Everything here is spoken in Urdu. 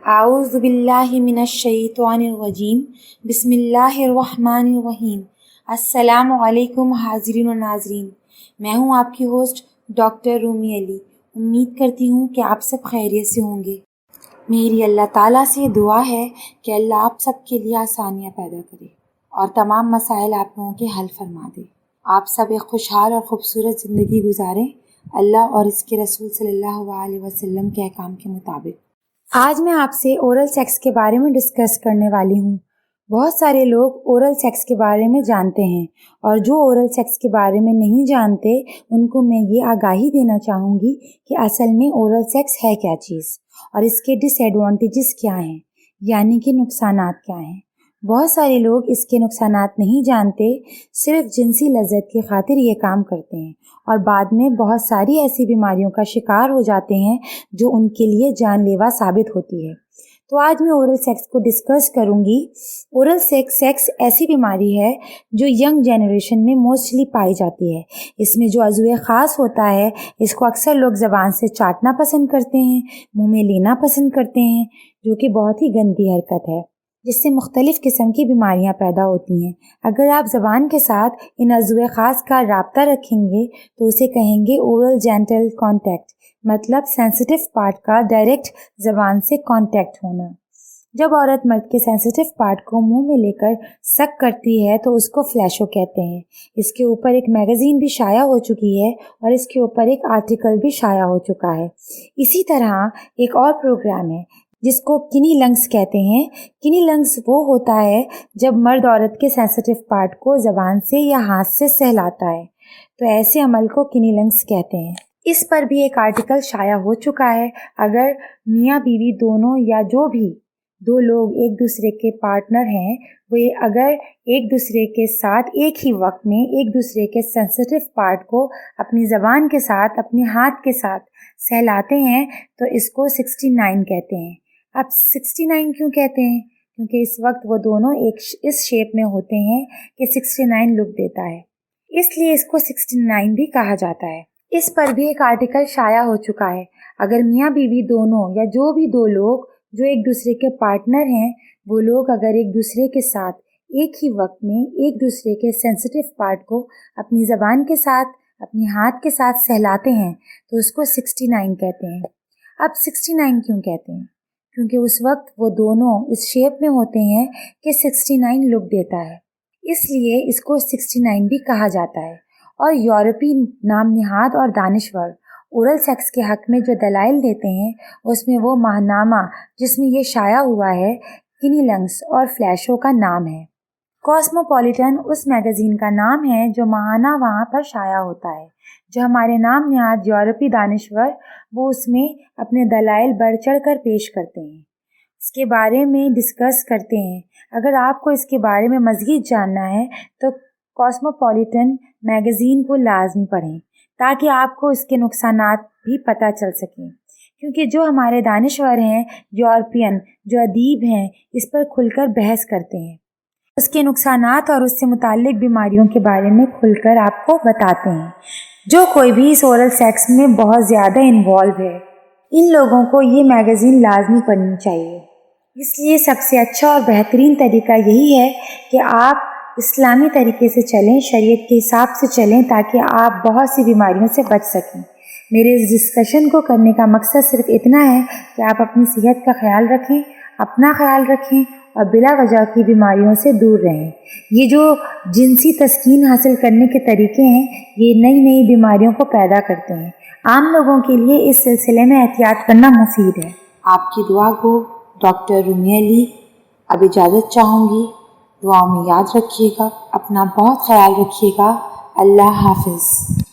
اعوذ باللہ من الشیطان الرجیم بسم اللہ الرحمن الرحیم۔ السلام علیکم حاضرین و ناظرین، میں ہوں آپ کی ہوسٹ ڈاکٹر رومی علی۔ امید کرتی ہوں کہ آپ سب خیریت سے ہوں گے۔ میری اللہ تعالیٰ سے دعا ہے کہ اللہ آپ سب کے لیے آسانیاں پیدا کرے اور تمام مسائل آپ لوگوں کے حل فرما دے۔ آپ سب ایک خوشحال اور خوبصورت زندگی گزاریں اللہ اور اس کے رسول صلی اللہ علیہ وسلم کے احکام کے مطابق۔ آج میں آپ سے اورل سیکس کے بارے میں ڈسکس کرنے والی ہوں۔ بہت سارے لوگ اورل سیکس کے بارے میں جانتے ہیں، اور جو اورل سیکس کے بارے میں نہیں جانتے ان کو میں یہ آگاہی دینا چاہوں گی کہ اصل میں اورل سیکس ہے کیا چیز اور اس کے ڈس ایڈوانٹیجز کیا ہیں، یعنی کہ نقصانات کیا ہیں۔ بہت سارے لوگ اس کے نقصانات نہیں جانتے، صرف جنسی لذت کی خاطر یہ کام کرتے ہیں اور بعد میں بہت ساری ایسی بیماریوں کا شکار ہو جاتے ہیں جو ان کے لیے جان لیوا ثابت ہوتی ہے۔ تو آج میں اورل سیکس کو ڈسکس کروں گی۔ اورل سیکس ایسی بیماری ہے جو ینگ جنریشن میں موسٹلی پائی جاتی ہے۔ اس میں جو عضو خاص ہوتا ہے اس کو اکثر لوگ زبان سے چاٹنا پسند کرتے ہیں، منہ میں لینا پسند کرتے ہیں، جو کہ بہت ہی گندی حرکت ہے، جس سے مختلف قسم کی بیماریاں پیدا ہوتی ہیں۔ اگر آپ زبان کے ساتھ ان عضو خاص کا رابطہ رکھیں گے تو اسے کہیں گے اورل جینٹل کانٹیکٹ، مطلب سینسیٹیو پارٹ کا ڈائریکٹ زبان سے کانٹیکٹ ہونا۔ جب عورت مرد کے سینسیٹیو پارٹ کو منہ میں لے کر سک کرتی ہے تو اس کو فلیشو کہتے ہیں۔ اس کے اوپر ایک میگزین بھی شائع ہو چکی ہے اور اس کے اوپر ایک آرٹیکل بھی شائع ہو چکا ہے۔ اسی طرح ایک اور پروگرام ہے جس کو کنی لنگس کہتے ہیں۔ کنی لنگس وہ ہوتا ہے جب مرد عورت کے سینسیٹیو پارٹ کو زبان سے یا ہاتھ سے سہلاتا ہے، تو ایسے عمل کو کنی لنگس کہتے ہیں۔ اس پر بھی ایک آرٹیکل شائع ہو چکا ہے۔ اگر میاں بیوی دونوں یا جو بھی دو لوگ ایک دوسرے کے پارٹنر ہیں، وہ اگر ایک دوسرے کے ساتھ ایک ہی وقت میں ایک دوسرے کے سینسیٹیو پارٹ کو اپنی زبان کے ساتھ اپنے ہاتھ کے ساتھ سہلاتے ہیں تو اس کو 69 کہتے ہیں۔ اب 69 کیوں کہتے ہیں؟ کیونکہ اس وقت وہ دونوں اس شیپ میں ہوتے ہیں کہ 69 لک دیتا ہے، اس لیے اس کو 69 بھی کہا جاتا ہے۔ اس پر بھی ایک آرٹیکل شائع ہو چکا ہے۔ اگر میاں بیوی دونوں یا جو بھی دو لوگ جو ایک دوسرے کے پارٹنر ہیں، وہ لوگ اگر ایک دوسرے کے ساتھ ایک ہی وقت میں ایک دوسرے کے سینسیٹیو پارٹ کو اپنی زبان کے ساتھ اپنے ہاتھ کے ساتھ سہلاتے ہیں تو اس کو 69 کہتے ہیں۔ اب 69 کیوں کہتے ہیں؟ کیونکہ اس وقت وہ دونوں اس شیپ میں ہوتے ہیں کہ 69 لک دیتا ہے، اس لیے اس کو 69 بھی کہا جاتا ہے۔ اور یورپی نام نہاد اور دانشور اورل سیکس کے حق میں جو دلائل دیتے ہیں اس میں وہ ماہنامہ جس میں یہ شائع ہوا ہے کنی لنگس اور فلیشو کا نام ہے۔ کاسموپولیٹن اس میگزین کا نام ہے جو ماہانہ وہاں پر شائع ہوتا ہے۔ جو ہمارے نام نہاد یورپی دانشور وہ اس میں اپنے دلائل بڑھ چڑھ کر پیش کرتے ہیں، اس کے بارے میں ڈسکس کرتے ہیں۔ اگر آپ کو اس کے بارے میں مزید جاننا ہے تو کاسموپولیٹن میگزین کو لازمی پڑھیں تاکہ آپ کو اس کے نقصانات بھی پتہ چل سکیں، کیونکہ جو ہمارے دانشور ہیں یورپین جو ادیب ہیں اس پر کھل کر بحث کرتے ہیں، اس کے نقصانات اور اس سے متعلق بیماریوں کے بارے میں کھل کر آپ کو بتاتے ہیں۔ جو کوئی بھی اس اورل سیکس میں بہت زیادہ انوالو ہے ان لوگوں کو یہ میگزین لازمی پڑھنی چاہیے۔ اس لیے سب سے اچھا اور بہترین طریقہ یہی ہے کہ آپ اسلامی طریقے سے چلیں، شریعت کے حساب سے چلیں، تاکہ آپ بہت سی بیماریوں سے بچ سکیں۔ میرے اس ڈسکشن کو کرنے کا مقصد صرف اتنا ہے کہ آپ اپنی صحت کا خیال رکھیں، اپنا خیال رکھیں اور بلا وجہ کی بیماریوں سے دور رہیں۔ یہ جو جنسی تسکین حاصل کرنے کے طریقے ہیں یہ نئی نئی بیماریوں کو پیدا کرتے ہیں۔ عام لوگوں کے لیے اس سلسلے میں احتیاط کرنا مفید ہے۔ آپ کی دعا کو ڈاکٹر رومی علی اب اجازت چاہوں گی۔ دعاؤں میں یاد رکھیے گا، اپنا بہت خیال رکھیے گا۔ اللہ حافظ۔